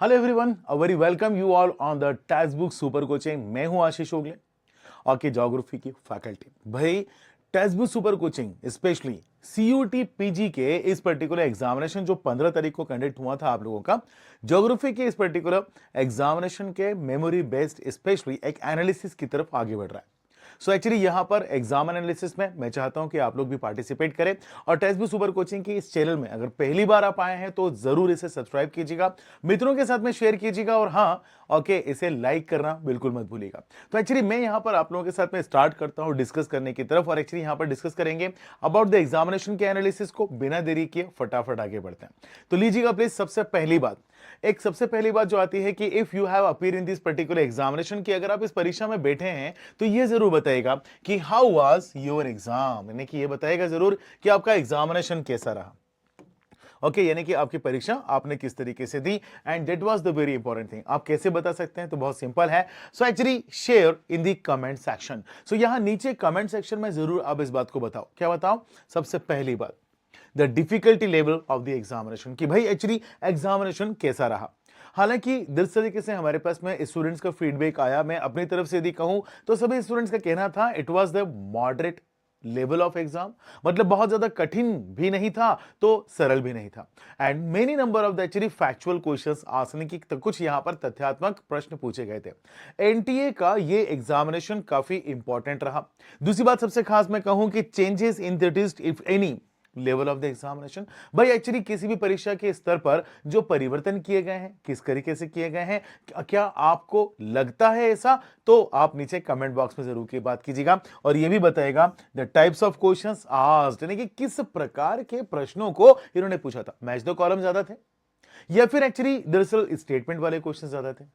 Hello everyone, a very welcome you all on the text book super coaching. मैं हूं आशीष ओगले और की geography की फैकल्टी। भाई, text book super coaching specially CUET PG के इस पर्टिकुलर एग्जामिनेशन जो 15 तारीख को कंडक्ट हुआ था आप लोगों का, ज्योग्राफी के इस पर्टिकुलर एग्जामिनेशन के मेमोरी बेस्ड स्पेशली एक एनालिसिस की तरफ आगे बढ़ रहा है। सो एक्चुअली यहां पर एग्जाम एनालिसिस में मैं चाहता हूं कि आप लोग भी पार्टिसिपेट करें और टेक्स्ट बुक सुपर कोचिंग की इस चैनल में अगर पहली बार आप आए हैं तो जरूर इसे सब्सक्राइब कीजिएगा, मित्रों के साथ में शेयर कीजिएगा और हाँ ओके इसे लाइक करना बिल्कुल मत भूलिएगा। तो एक्चुअली मैं यहां पर आप लोगों के साथ में स्टार्ट करता हूं डिस्कस करने की तरफ और एक्चुअली यहां पर डिस्कस करेंगे अबाउट द एग्जामिनेशन के एनालिसिस को। बिना देरी किए फटाफट आगे बढ़ते हैं। तो लीजिएगा प्लीज सबसे पहली बात जो आती है कि if you have appear in this particular examination, कि अगर आप इस परीक्षा में बैठे हैं तो ये जरूर बताएगा कि हाउ वाज योर एग्जाम, यानी कि ये बताएगा जरूर कि आपका एग्जामिनेशन कैसा रहा। ओके यानी कि आपकी परीक्षा आपने किस तरीके से दी and that was the very important thing. आप कैसे बता सकते हैं? तो बहुत सिंपल है। So actually share in the comment section. So यहां नीचे कमेंट सेक्शन में जरूर आप इस बात को बताओ। क्या बताओ? सबसे पहली बात, the difficulty level of the examination, कि भाई एक्चुअली एग्जामिनेशन कैसा रहा। हालांकि जिस तरीके से हमारे पास में स्टूडेंट्स का फीडबैक आया, मैं अपनी तरफ से यदि कहूं तो सभी स्टूडेंट्स का कहना था it was the moderate level of exam, मतलब बहुत ज्यादा कठिन भी नहीं था तो सरल भी नहीं था। And many number of the actually factual questions आसने की कुछ यहां पर तथ्यात्मक प्रश्न पूछे गए थे। एनटीए का ये एग्जामिनेशन काफी इंपॉर्टेंट रहा। दूसरी बात सबसे खास मैं कहूं कि changes in the test if any level of the examination, भाई एक्चुअली किसी भी परीक्षा के स्तर पर जो परिवर्तन किए गए हैं किस तरीके से किए गए हैं, क्या आपको लगता है ऐसा? तो आप नीचे कमेंट बॉक्स में जरूर की बात कीजिएगा और यह भी बताएगा the types of questions asked, यानी कि किस प्रकार के प्रश्नों को इन्होंने पूछा था। मैच द कॉलम ज्यादा थे या फिर एक्चुअली दरअसल स्टेटमेंट वाले क्वेश्चन ज्यादा थे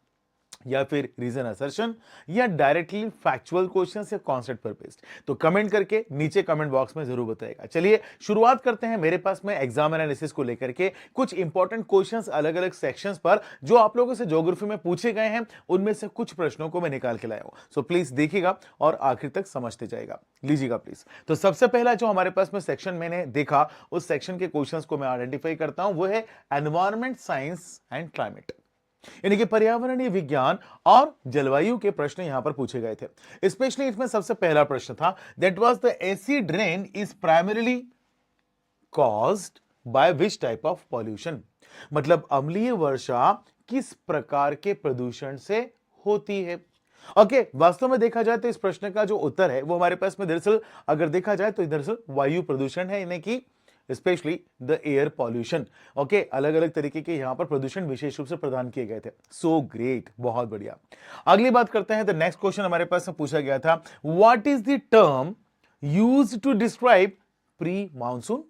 या फिर रीजन असर्शन या डायरेक्टली फैक्चुअल क्वेश्चंस या कॉन्सेप्ट पर बेस्ड? तो कमेंट करके नीचे कमेंट बॉक्स में जरूर बताएगा। चलिए शुरुआत करते हैं। मेरे पास में एग्जाम एनालिसिस को लेकर के कुछ इंपॉर्टेंट क्वेश्चंस अलग अलग सेक्शंस पर जो आप लोगों से ज्योग्राफी में पूछे गए हैं, उनमें से कुछ प्रश्नों को मैं निकाल के लाया हूं। सो प्लीज देखिएगा और आखिर तक समझते जाएगा। लीजिएगा प्लीज। तो सबसे पहला जो हमारे पास में सेक्शन मैंने देखा, उस सेक्शन के क्वेश्चंस को मैं आइडेंटिफाई करता हूं, वो है एनवायरमेंट साइंस एंड क्लाइमेट, यानी कि पर्यावरणीय विज्ञान और जलवायु के प्रश्न यहां पर पूछे गए थे। स्पेशली इसमें सबसे पहला प्रश्न था that was the acid rain is primarily caused by which type of pollution, मतलब अम्लीय वर्षा किस प्रकार के प्रदूषण से होती है। ओके वास्तव में देखा जाए तो इस प्रश्न का जो उत्तर है वो हमारे पास में दरअसल अगर देखा जाए तो दरअसल वायु प्रदूषण है, यानी कि specially the air pollution. Okay अलग अलग तरीके के यहां पर प्रदूषण विशेष रूप से प्रदान किए गए थे। सो ग्रेट, बहुत बढ़िया। अगली बात करते हैं। द नेक्स्ट क्वेश्चन हमारे पास में पूछा गया था, what is the term used to describe pre monsoon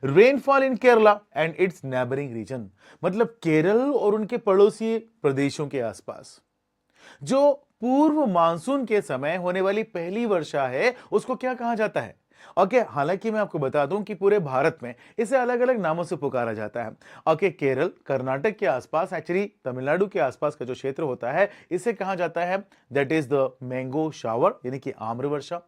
rainfall in Kerala and its neighbouring region, मतलब केरल और उनके पड़ोसी प्रदेशों के आसपास जो पूर्व मानसून के समय होने वाली पहली वर्षा है उसको क्या कहा जाता है। ओके हालांकि मैं आपको बता दूं कि पूरे भारत में इसे अलग अलग नामों से पुकारा जाता है। ओके केरल कर्नाटक के आसपास, एक्चुअली तमिलनाडु के आसपास का जो क्षेत्र होता है इसे कहा जाता है that is the mango shower, यानी कि आम्र वर्षा।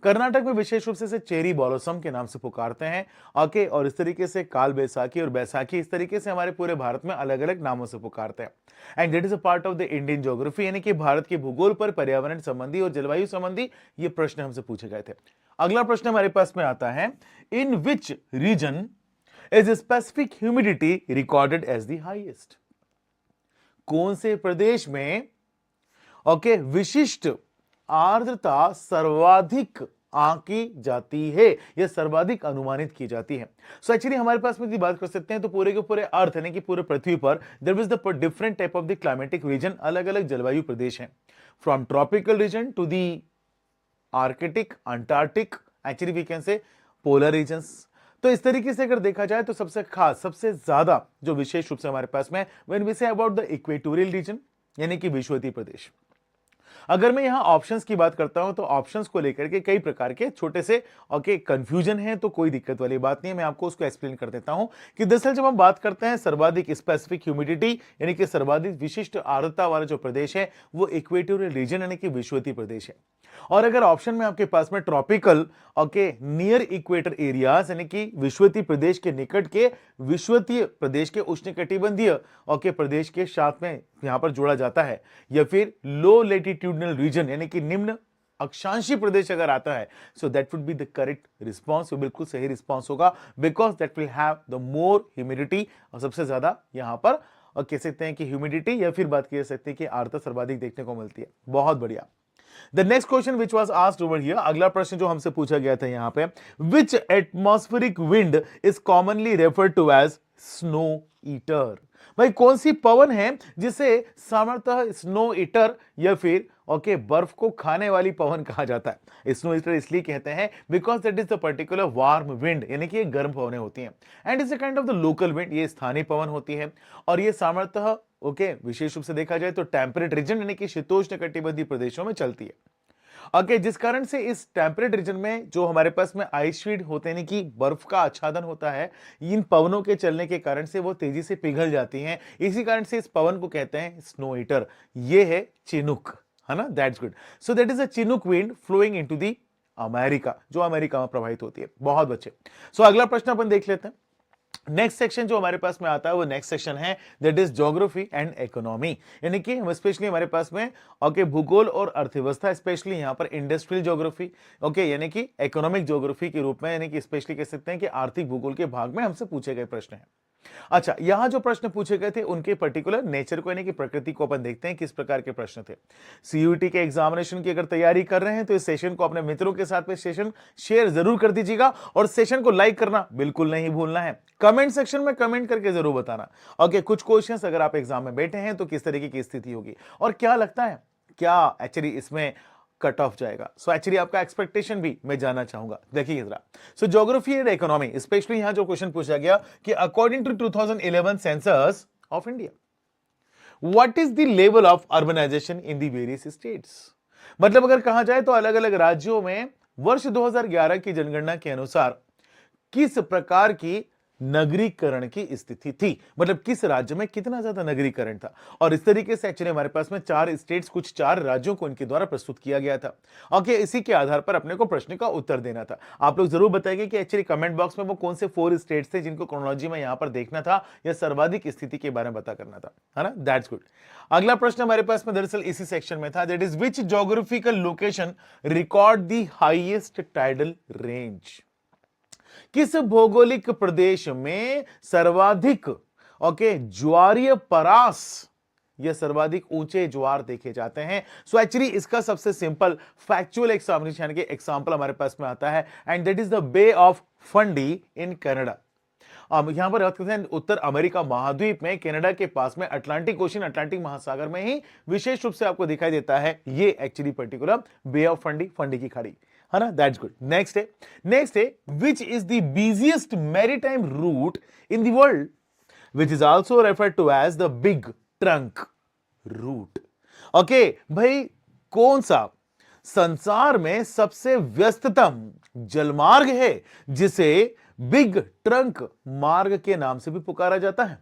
कर्नाटक में विशेष रूप से इसे चेरी बॉलोसम के नाम से पुकारते हैं। ओके और इस तरीके से काल बैसाखी और बैसाखी इस तरीके से हमारे पूरे भारत में अलग अलग नामों से पुकारते हैं। And that is a part of the Indian geography, यानी कि भारत के भूगोल पर पर्यावरण संबंधी और जलवायु संबंधी ये प्रश्न हमसे पूछे गए थे। अगला प्रश्न हमारे पास में आता है, in which region is specific humidity recorded as the highest, कौन से प्रदेश में ओके विशिष्ट आर्द्रता सर्वाधिक आंकी जाती है या सर्वाधिक अनुमानित की जाती है। सो एक्चुअली हमारे पास में यदि बात कर सकते हैं तो पूरे के पूरे अर्थ यानी कि पूरे पृथ्वी पर there is the different type of the climatic region, अलग अलग जलवायु प्रदेश हैं, from tropical region to the Arctic, Antarctic, actually we can say polar regions. तो इस तरीके से अगर देखा जाए तो सबसे खास सबसे ज्यादा जो विशेष रूप से हमारे पास में when we say about the equatorial region, यानी कि विषुवतीय प्रदेश। अगर मैं यहां ऑप्शंस की बात करता हूं तो ऑप्शंस को लेकर के कई प्रकार के छोटे से ओके कंफ्यूजन है, तो कोई दिक्कत वाली बात नहीं है, मैं आपको उसको एक्सप्लेन कर देता हूं कि दरअसल जब हम बात करते हैं सर्वाधिक स्पेसिफिक ह्यूमिडिटी यानी कि सर्वाधिक विशिष्ट आर्द्रता वाला जो प्रदेश है वो इक्वेटोरियल रीजन यानी कि विषुवतीय प्रदेश है। और अगर ऑप्शन में आपके पास में tropical okay near equator areas यानी कि विषुवतीय प्रदेश के निकट के विषुवतीय प्रदेश के उष्णकटिबंधीय ओके प्रदेश के साथ में यहां पर जोड़ा जाता है, या फिर लो लेटिट्यूडनल रीजन यानी कि निम्न अक्षांशीय प्रदेश अगर आता है, so that would be the correct response, बिल्कुल सही रिस्पॉन्स होगा, because that will have the more humidity, और सबसे ज्यादा यहां पर और कह सकते हैं कि ह्यूमिडिटी या फिर बात कह सकते हैं कि आर्द्रता सर्वाधिक देखने को मिलती है। बहुत बढ़िया। The next question which was asked over here, अगला प्रश्न जो हमसे पूछा गया था यहां पे, which atmospheric wind is commonly referred to as snow eater. भाई कौन सी पवन है जिसे सामान्यतः स्नो ईटर या फिर ओके बर्फ को खाने वाली पवन कहा जाता है। स्नो ईटर इसलिए कहते हैं because that is the particular warm wind, यानी कि ये गर्म पवनें होती हैं, and is a kind of the local wind, ये स्थानीय पवन होती है, और ये सामान्यतः ओके विशेष रूप से देखा जाए तो टेम्परेट रीजन यानी कि शीतोष्ण कटिबंधीय प्रदेशों में चलती है। ओके जिस कारण से इस टेम्परेट रीजन में जो हमारे पास में आइस शीट होते हैं कि बर्फ का आच्छादन होता है, इन पवनों के चलने के कारण से वो तेजी से पिघल जाती हैं, इसी कारण से इस पवन को कहते हैं स्नो ईटर। ये है चिनुक, है ना, that's good. So that is a chinook wind flowing into the America, जो अमेरिका में प्रवाहित होती है। बहुत बच्चे। सो अगला प्रश्न अपन देख लेते हैं। नेक्स्ट सेक्शन जो हमारे पास में आता है वो नेक्स्ट सेक्शन है that is geography and economy, यानी कि हम स्पेशली हमारे पास में ओके भूगोल और अर्थव्यवस्था, स्पेशली यहां पर इंडस्ट्रियल ज्योग्राफी ओके यानी कि इकोनॉमिक ज्योग्राफी के रूप में, यानी कि स्पेशली कह सकते हैं कि आर्थिक भूगोल के भाग में हमसे पूछे गए प्रश्न हैं। अच्छा, यहां जो प्रश्न पूछे गए थे उनके पर्टिकुलर नेचर को यानी कि प्रकृति को अपन देखते हैं किस प्रकार के प्रश्न थे। सीयूईटी के एग्जामिनेशन की अगर तैयारी कर रहे हैं तो इस सेशन को अपने मित्रों के साथ में सेशन शेयर जरूर कर दीजिएगा, और सेशन को लाइक करना बिल्कुल नहीं भूलना है। कमेंट सेक्शन में कमेंट करके जरूर बताना ओके कुछ क्वेश्चंस अगर आप एग्जाम में बैठे हैं तो किस तरीके की स्थिति होगी, और क्या लगता है क्या एक्चुअली इसमें कट ऑफ जाएगा। सो एक्चुअली आपका एक्सपेक्टेशन भी मैं जानना चाहूंगा, देखिए जरा। So geography and economy, specially यहां जो क्वेश्चन पूछा गया कि according to 2011 census of India, what is the level of urbanisation in the various states. मतलब अगर कहा जाए तो अलग अलग राज्यों में वर्ष 2011 की जनगणना के अनुसार किस प्रकार की नगरीकरण की स्थिति थी, मतलब किस राज्य में कितना ज्यादा नगरीकरण था। और इस तरीके से एक्चुअली हमारे पास में 4 स्टेट्स, कुछ 4 राज्यों को इनके द्वारा प्रस्तुत किया गया था। ओके इसी के आधार पर अपने को प्रश्न का उत्तर देना था। आप लोग जरूर बताएंगे कि एक्चुअली कमेंट बॉक्स में वो कौन से 4 स्टेट्स थे जिनको क्रोनोलॉजी में यहां पर देखना था या सर्वाधिक स्थिति के बारे में पता करना था, है ना, दैट्स गुड। अगला प्रश्न हमारे पास में दरअसल इसी सेक्शन में था, that is which geographical location record the highest tidal range. किस भौगोलिक प्रदेश में सर्वाधिक ओके ज्वारीय परास या सर्वाधिक ऊंचे ज्वार देखे जाते हैं। सो एक्चुअली इसका सबसे सिंपल फैक्चुअल एग्जामिनेशन के एग्जांपल हमारे पास में आता है, and that is the Bay of Fundy in Canada. यहां पर बात करते हैं उत्तर अमेरिका महाद्वीप में कनाडा के पास में अटलांटिक ओशन, अटलांटिक महासागर में ही विशेष रूप से आपको दिखाई देता है ये actually particular Bay of Fundy, Fundy की खाड़ी, है ना, दैट्स गुड। नेक्स्ट है which is the busiest maritime route in the world, which is also referred to as the big trunk route. Okay भाई कौन सा संसार में सबसे व्यस्ततम जलमार्ग है जिसे बिग ट्रंक मार्ग के नाम से भी पुकारा जाता है।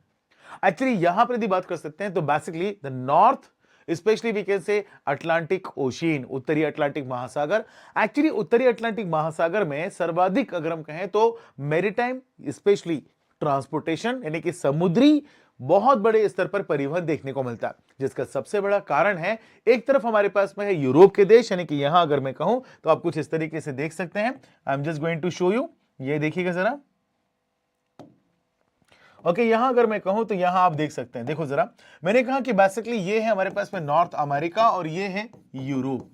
एक्चुअली यहां पर यदि बात कर सकते हैं तो basically the north specially we can say Atlantic Ocean, उत्तरी अटलांटिक महासागर। एक्चुअली उत्तरी अटलांटिक महासागर में सर्वाधिक अगर हम कहें तो मैरीटाइम स्पेशली ट्रांसपोर्टेशन यानी कि समुद्री बहुत बड़े स्तर पर परिवहन देखने को मिलता है, जिसका सबसे बड़ा कारण है एक तरफ हमारे पास में है यूरोप के देश, यानी कि यहां अगर मैं कहूं तो आप कुछ इस तरीके से देख सकते हैं। I am just going to show you, ये देखिएगा जरा। ओके यहां अगर मैं कहूं तो यहां आप देख सकते हैं, देखो जरा, मैंने कहा कि बेसिकली ये है हमारे पास में नॉर्थ अमेरिका और ये है यूरोप।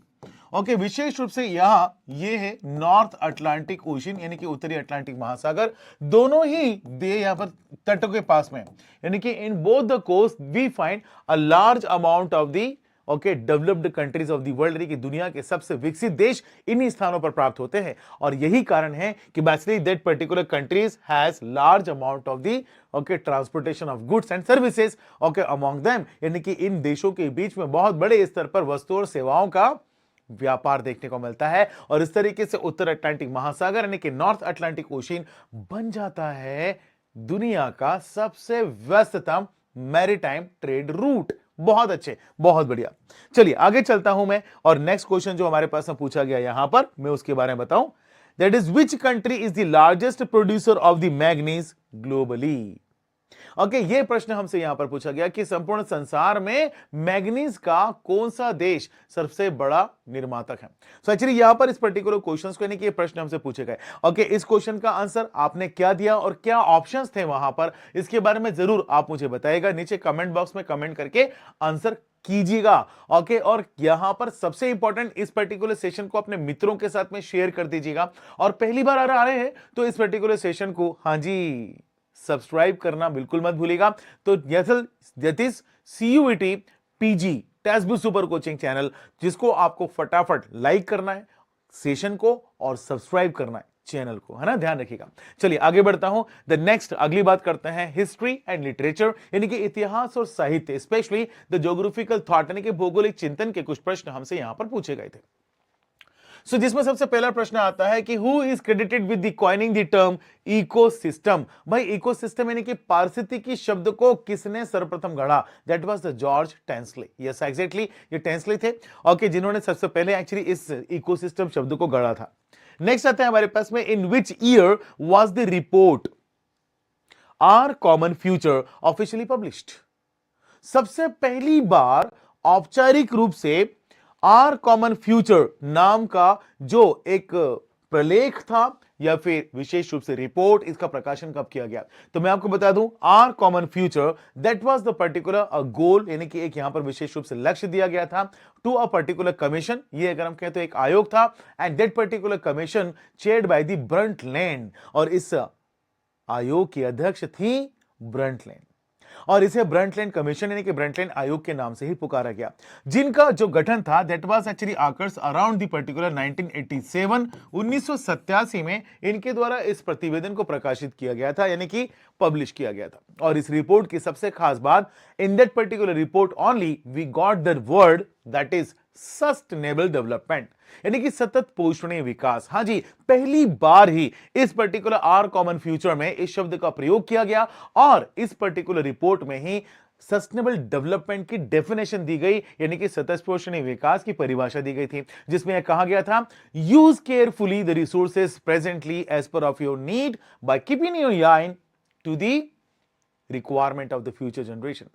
ओके विशेष रूप से यहां ये है नॉर्थ अटलांटिक ओशन यानी कि उत्तरी अटलांटिक महासागर, दोनों ही दे यहां पर तटों के पास में, यानी कि in both the coast we find a large amount of the okay developed countries of the world, यानी कि दुनिया के सबसे विकसित देश इन्हीं स्थानों पर प्राप्त होते हैं। और यही कारण है कि basically that particular countries has large amount of the okay transportation of goods and services okay among them, यानी कि इन देशों के बीच में बहुत बड़े स्तर पर वस्तुओं और सेवाओं का व्यापार देखने को मिलता है। और इस तरीके से उत्तर अटलांटिक महासागर यानी कि नॉर्थ अटलांटिक ओशन बन जाता है दुनिया का सबसे व्यस्ततम मैरीटाइम ट्रेड रूट। बहुत अच्छे, बहुत बढ़िया। चलिए आगे चलता हूं मैं और नेक्स्ट क्वेश्चन जो हमारे पास में पूछा गया यहां पर मैं उसके बारे में बताऊं। That is which country is the largest producer of the manganese globally. Okay, ये प्रश्न हमसे यहां पर पूछा गया कि संपूर्ण संसार में मैग्नीज का कौन सा देश सबसे बड़ा निर्मातक है। सो एक्चुअली यहां पर इस पर्टिकुलर क्वेश्चंस को यानी कि ये प्रश्न हमसे पूछे गए। ओके, इस क्वेश्चन का आंसर आपने क्या दिया और क्या ऑप्शंस थे वहां पर, इसके बारे में जरूर आप मुझे बताइएगा नीचे कमेंट बॉक्स में कमेंट करके आंसर कीजिएगा। ओके, और यहां पर सबसे इंपॉर्टेंट इस पर्टिकुलर सेशन को अपने मित्रों के साथ में शेयर कर दीजिएगा और पहली बार आ रहे हैं तो इस पर्टिकुलर सेशन को हाँ जी सब्सक्राइब करना बिल्कुल मत भूलिएगा। तो that is CUET PG textbook super coaching channel, जिसको आपको फटाफट लाइक करना है सेशन को और सब्सक्राइब करना है चैनल को, है ना, ध्यान रखिएगा। चलिए आगे बढ़ता हूं। द नेक्स्ट अगली बात करते हैं हिस्ट्री एंड लिटरेचर यानी कि इतिहास और साहित्य, स्पेशली द ज्योग्राफिकल थॉट यानी कि भौगोलिक चिंतन के कुछ प्रश्न हमसे यहां पर पूछे गए थे। सो जिसमें सबसे पहला प्रश्न आता है कि who is credited with the coining the term ecosystem. भाई इकोसिस्टम यानी कि पारिस्थितिकी शब्द को किसने सर्वप्रथम गढ़ा। That was the George Tansley. Yes exactly, ये टेंसले थे ओके, जिन्होंने सबसे पहले एक्चुअली इस इकोसिस्टम शब्द को गढ़ा था। नेक्स्ट आता है हमारे पास में in which year was the report our common future officially published. सबसे पहली बार औपचारिक रूप से आर कॉमन फ्यूचर नाम का जो एक प्रलेख था या फिर विशेष रूप से रिपोर्ट, इसका प्रकाशन कब किया गया। तो मैं आपको बता दूं our common future that was the particular goal यानी कि एक यहां पर विशेष रूप से लक्ष्य दिया गया था टू अ पर्टिकुलर कमीशन। ये अगर हम कहें तो एक आयोग था and that particular commission chaired by the Brundtland, और इस आयोग की अध्यक्ष थी ब्रंटलैंड और इसे ब्रंटलैंड कमीशन यानी कि ब्रंटलैंड आयोग के नाम से ही पुकारा गया, जिनका जो गठन था that was actually occurs around the particular 1987 1987 में इनके द्वारा इस प्रतिवेदन को प्रकाशित किया गया था यानी कि पब्लिश किया गया था। और इस रिपोर्ट की सबसे खास बात, in that particular report only we got the word that is sustainable development यानी कि सतत पोषणीय विकास। हाँ जी, पहली बार ही इस पर्टिकुलर आर कॉमन फ्यूचर में इस शब्द का प्रयोग किया गया और इस पर्टिकुलर रिपोर्ट में ही सस्टेनेबल डेवलपमेंट की डेफिनेशन दी गई यानी कि सतत पोषणीय विकास की परिभाषा दी गई थी, जिसमें यह कहा गया था use carefully the resources presently as per of your need by keeping your eye to the requirement of the future generation.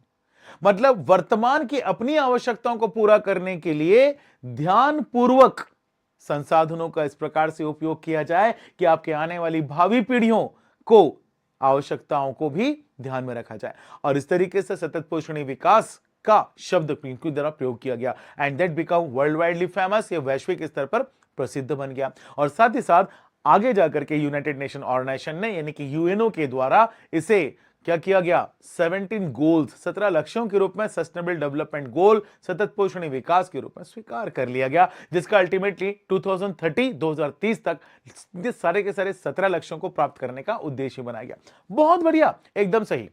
मतलब वर्तमान की अपनी आवश्यकताओं को पूरा करने के लिए ध्यानपूर्वक संसाधनों का इस प्रकार से उपयोग किया जाए कि आपके आने वाली भावी पीढ़ियों को आवश्यकताओं को भी ध्यान में रखा जाए। और इस तरीके से सतत पोषणीय विकास का शब्द इनके द्वारा प्रयोग किया गया and that become world widely famous, ये वैश्विक स्तर पर प्रसिद्ध बन गया। और साथ ही साथ आगे जाकर के यूनाइटेड नेशन ऑर्गेनाइजेशन ने यानी कि यूएनओ के द्वारा इसे क्या किया गया 17 गोल्स 17 लक्ष्यों के रूप में सस्टेनेबल डेवलपमेंट गोल सतत पोषणीय विकास के रूप में स्वीकार कर लिया गया, जिसका अल्टीमेटली 2030 तक सारे के सारे 17 लक्ष्यों को प्राप्त करने का उद्देश्य बनाया गया। बहुत बढ़िया, एकदम सही।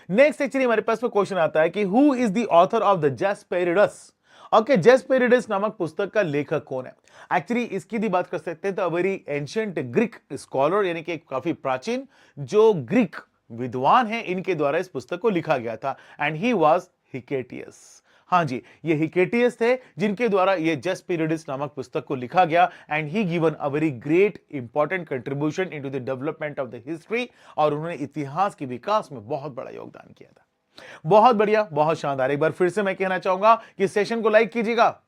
नेक्स्ट एक्चुअली हमारे पास में क्वेश्चन आता है कि who is the author of the Hesperides. ओके, जेस्पेरिडस नामक पुस्तक का लेखक कौन है। एक्चुअली इसकी भी बात कर सकते हैं तो वेरी एंशिएंट ग्रीक स्कॉलर यानी कि काफी प्राचीन जो ग्रीक विद्वान हैं, इनके द्वारा इस पुस्तक को लिखा गया था एंड ही वाज हिकेटियस। हाँ जी, ये हिकेटियस थे जिनके द्वारा ये जेस्पेरिडस नामक पुस्तक को लिखा गया and he given a very great important contribution into the development of the history, और उन्होंने इतिहास के विकास में बहुत बड़ा योगदान किया था। बहुत बढ़िया, बहुत शानदार। एक बार फिर से मैं कहना चाहूंगा कि सेशन को लाइक कीजिएगा,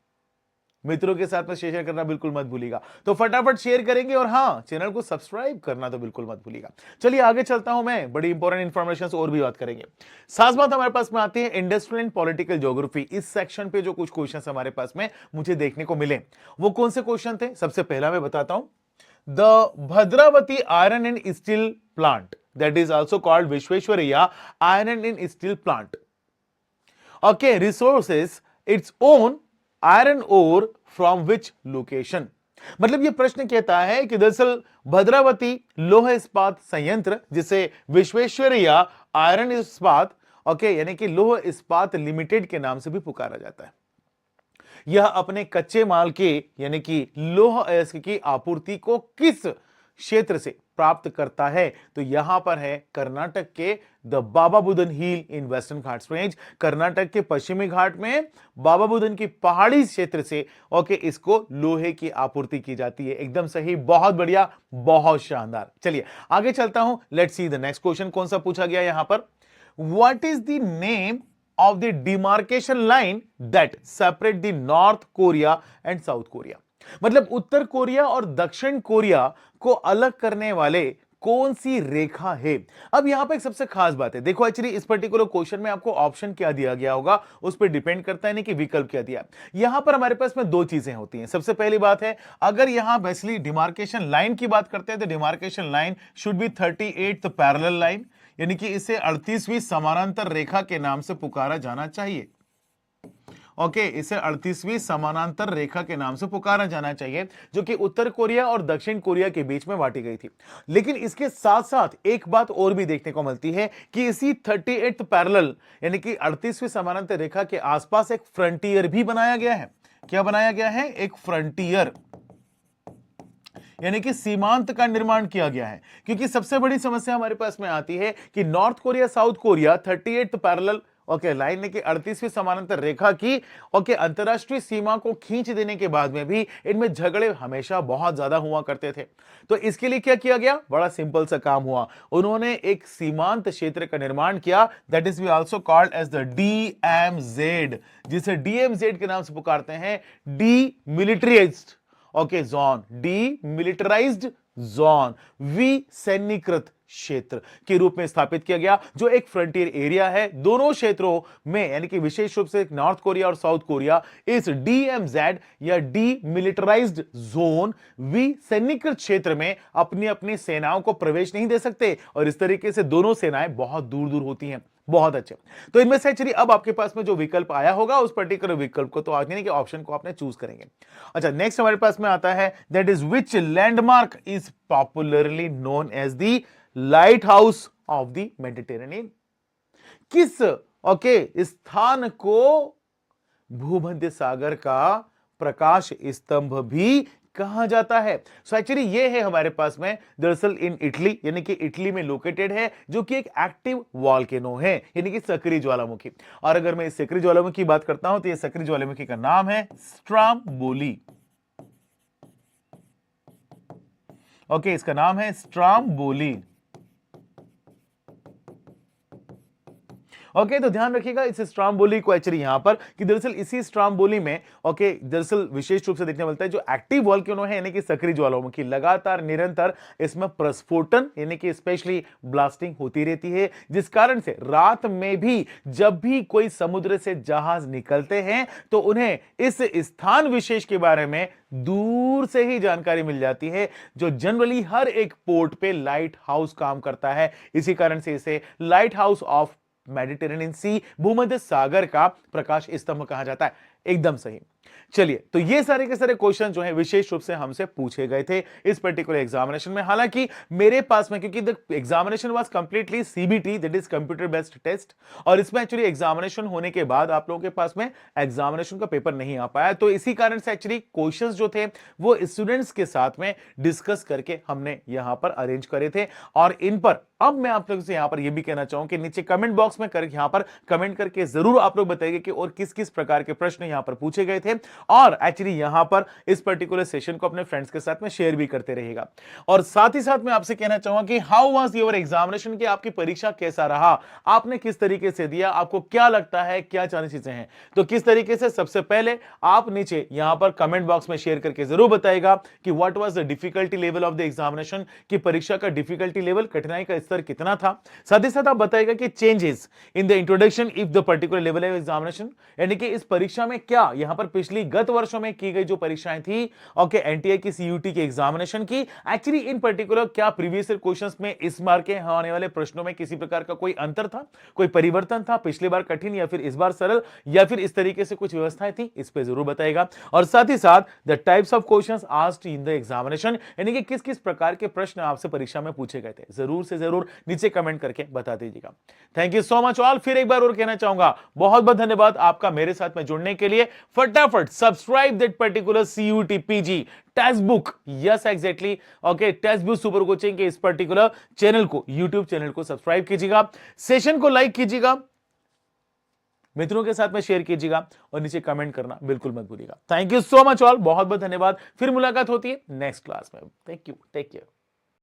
मित्रों के साथ में शेयर करना बिल्कुल मत भूलिएगा। तो फटाफट शेयर करेंगे और हाँ, चैनल को सब्सक्राइब करना तो बिल्कुल मत भूलिएगा। चलिए आगे चलता हूं मैं, बड़ी इंपॉर्टेंट इंफॉर्मेशन और भी बात करेंगे। साथ बात हमारे पास में आती है इंडस्ट्रियल एंड पॉलिटिकल ज्योग्राफी। इस सेक्शन पे जो कुछ क्वेश्चन हमारे पास में मुझे देखने को मिले वो कौन से क्वेश्चन थे, सबसे पहला मैं बताता हूं। The Bhadravati iron and steel plant that is also called Visvesvaraya iron and steel plant okay resources its own iron ore from which location. मतलब यह प्रश्न कहता है कि दरअसल भद्रावती लौह इस्पात संयंत्र, जिसे विश्वेश्वरैया आयरन इस्पात ओके यानी कि लौह इस्पात लिमिटेड के नाम से भी पुकारा जाता है, यह अपने कच्चे माल के यानी कि लौह अयस्क की आपूर्ति को किस क्षेत्र से प्राप्त करता है? तो यहां पर है कर्नाटक के the Baba Budan hill in western Ghats range. Karnataka के पश्चिमी घाट में बाबा बुदन की पहाड़ी क्षेत्र से इसको लोहे की आपूर्ति की जाती है। एकदम सही, बहुत बढ़िया, बहुत शानदार। चलिए आगे चलता हूं, let's see the next question कौन सा पूछा गया यहां पर। What is the name of the demarcation line that separate the North Korea and South Korea? मतलब उत्तर कोरिया और दक्षिण कोरिया को अलग करने वाले कौन सी रेखा है? अब यहां पे एक सबसे खास बात है, देखो एक्चुअली इस पर्टिकुलर क्वेश्चन में आपको ऑप्शन क्या दिया गया होगा उस पर डिपेंड करता है, नहीं कि विकल्प क्या दिया। यहां पर हमारे पास में दो चीजें होती हैं। सबसे पहली बात है, अगर यहां बेसिकली डिमार्केशन लाइन की बात करते हैं तो demarcation line should be 38th parallel line, यानी कि इसे 38वीं समानांतर रेखा के नाम से पुकारा जाना चाहिए। इसे 38वीं समानांतर रेखा के नाम से पुकारा जाना चाहिए, जो कि उत्तर कोरिया और दक्षिण कोरिया के बीच में बांटी गई थी। लेकिन इसके साथ साथ एक बात और भी देखने को मिलती है कि इसी 38th पैरेलल यानी कि 38वीं समानांतर रेखा के आसपास एक फ्रंटियर भी बनाया गया है। क्या बनाया गया है? एक फ्रंटियर, यानी कि सीमांत का निर्माण किया गया है। क्योंकि सबसे बड़ी समस्या हमारे पास में आती है कि north Korea south Korea 38th parallel line ने कि 38वीं समानांतर रेखा की अंतरराष्ट्रीय सीमा को खींच देने के बाद में भी इनमें झगड़े हमेशा बहुत ज्यादा हुआ करते थे। तो इसके लिए क्या किया गया? बड़ा सिंपल सा काम हुआ, उन्होंने एक सीमांत क्षेत्र का निर्माण किया, that is we also called as the DMZ, जिसे DMZ के नाम से पुकारते हैं, डीमिलिटराइज्ड जोन, डीमिलिटराइज्ड जोन, विसैन्यीकृत क्षेत्र के रूप में स्थापित किया गया, जो एक फ्रंटियर एरिया है दोनों क्षेत्रों में, यानी कि विशेष रूप से नॉर्थ कोरिया और साउथ कोरिया इस DMZ या डीमिलिटराइज्ड जोन विसैन्यीकृत क्षेत्र में अपनी अपनी सेनाओं को प्रवेश नहीं दे सकते, और इस तरीके से दोनों सेनाएं बहुत दूर दूर होती हैं। बहुत अच्छे। तो इनमें से एक्चुअली अब आपके पास में जो विकल्प आया होगा उस पर्टिकुलर विकल्प को तो आज नहीं कि ऑप्शन को आपने चूज करेंगे। अच्छा, नेक्स्ट हमारे पास में आता है, that is which landmark is popularly known as the lighthouse of the Mediterranean? किस स्थान को भूमध्य सागर का प्रकाश स्तंभ भी कहा जाता है? सो एक्चुअली ये है हमारे पास में दरअसल इन इटली, यानी कि इटली में लोकेटेड है, जो कि एक एक्टिव वॉल्केनो है, यानी कि सक्रिय ज्वालामुखी। और अगर मैं इस सक्रिय ज्वालामुखी की बात करता हूं तो ये सक्रिय ज्वालामुखी का नाम है स्ट्राम्बोली। इसका नाम है स्ट्राम्बोली। तो ध्यान रखिएगा इस स्ट्राम्बोली को एक्चुअली यहां पर कि दरअसल इसी स्ट्राम्बोली में दरअसल विशेष रूप से देखने मिलता है जो एक्टिव वॉल्केनो है, यानी कि सक्रिय ज्वालामुखी, लगातार निरंतर इसमें प्रस्फोटन यानी कि स्पेशली ब्लास्टिंग होती रहती है, जिस कारण से रात में भी जब भी कोई समुद्र से जहाज निकलते हैं तो उन्हें इस स्थान विशेष के बारे में दूर से ही जानकारी मिल जाती है, जो जनरली हर एक पोर्ट पे लाइट हाउस काम करता है। इसी कारण से इसे लाइट हाउस ऑफ मेडिटेरेनियन सी, भूमध्य सागर का प्रकाश स्तंभ कहा जाता है। एकदम सही। चलिए, तो ये सारे के सारे क्वेश्चन जो है विशेष रूप से हमसे पूछे गए थे इस पर्टिकुलर एग्जामिनेशन में। हालांकि मेरे पास में, क्योंकि the examination was completely CBT, that is computer based test, और इसमें एक्चुअली एग्जामिनेशन होने के बाद आप लोगों के पास में एग्जामिनेशन का पेपर नहीं आ पाया, तो इसी कारण से एक्चुअली क्वेश्चंस जो थे वो स्टूडेंट्स के साथ में डिस्कस करके हमने यहां पर अरेंज करे थे। और इन पर अब मैं आप लोगों से यहां पर यह भी कहना चाहूं कि नीचे कमेंट बॉक्स में यहां पर कमेंट करके जरूर आप लोग बताइए कि और किस किस प्रकार के प्रश्न यहां पर पूछे गए थे, और एक्चुअली यहां पर इस पर्टिकुलर सेशन को अपने फ्रेंड्स के साथ में शेयर भी करते रहिएगा। और साथ ही साथ मैं आपसे कहना चाहूंगा कि हाउ वाज योर एग्जामिनेशन, की आपकी परीक्षा कैसा रहा, आपने किस तरीके से दिया, आपको क्या लगता है क्या सारी चीजें हैं, तो किस तरीके से, सबसे पहले आप नीचे यहां पर कमेंट बॉक्स में शेयर करके जरूर बताएगा कि what was the difficulty level of the examination, की परीक्षा का डिफिकल्टी लेवल, कठिनाई का स्तर कितना था। साथ ही साथ आप बताएगा कि changes in the introduction if the particular level of examination, यानी कि इस परीक्षा में क्या यहां पर पिछली गत वर्षों में की गई जो परीक्षाएं थी एनटीए की, CUT की एग्जामिनेशन की, एक्चुअली इन पर्टिकुलर क्या प्रीवियस ईयर क्वेश्चंस में इस बार के आने वाले प्रश्नों में किसी प्रकार का कोई अंतर था, कोई परिवर्तन था, पिछली बार कठिन या फिर इस बार सरल, या फिर इस तरीके से कुछ व्यवस्थाएं थी, इस पे जरूर बताएगा। और साथ ही साथ the types of questions asked in the examination, यानी कि किस किस प्रकार के प्रश्न आपसे परीक्षा में पूछे गए थे, जरूर से जरूर नीचे कमेंट करके बता दीजिएगा। Thank you so much all. फिर एक बार और कहना चाहूंगा बहुत बहुत धन्यवाद आपका मेरे साथ में जुड़ने के लिए। फटाफट फटाफट subscribe that particular CUT PG text book, yes exactly, okay, text book super coaching के इस पर्टिकुलर चैनल को, यूट्यूब चैनल को सब्सक्राइब कीजिएगा, सेशन को लाइक कीजिएगा, मित्रों के साथ में शेयर कीजिएगा और नीचे कमेंट करना बिल्कुल मत भूलिएगा। Thank you so much all, बहुत बहुत धन्यवाद। फिर मुलाकात होती है नेक्स्ट क्लास में। Thank you, take care.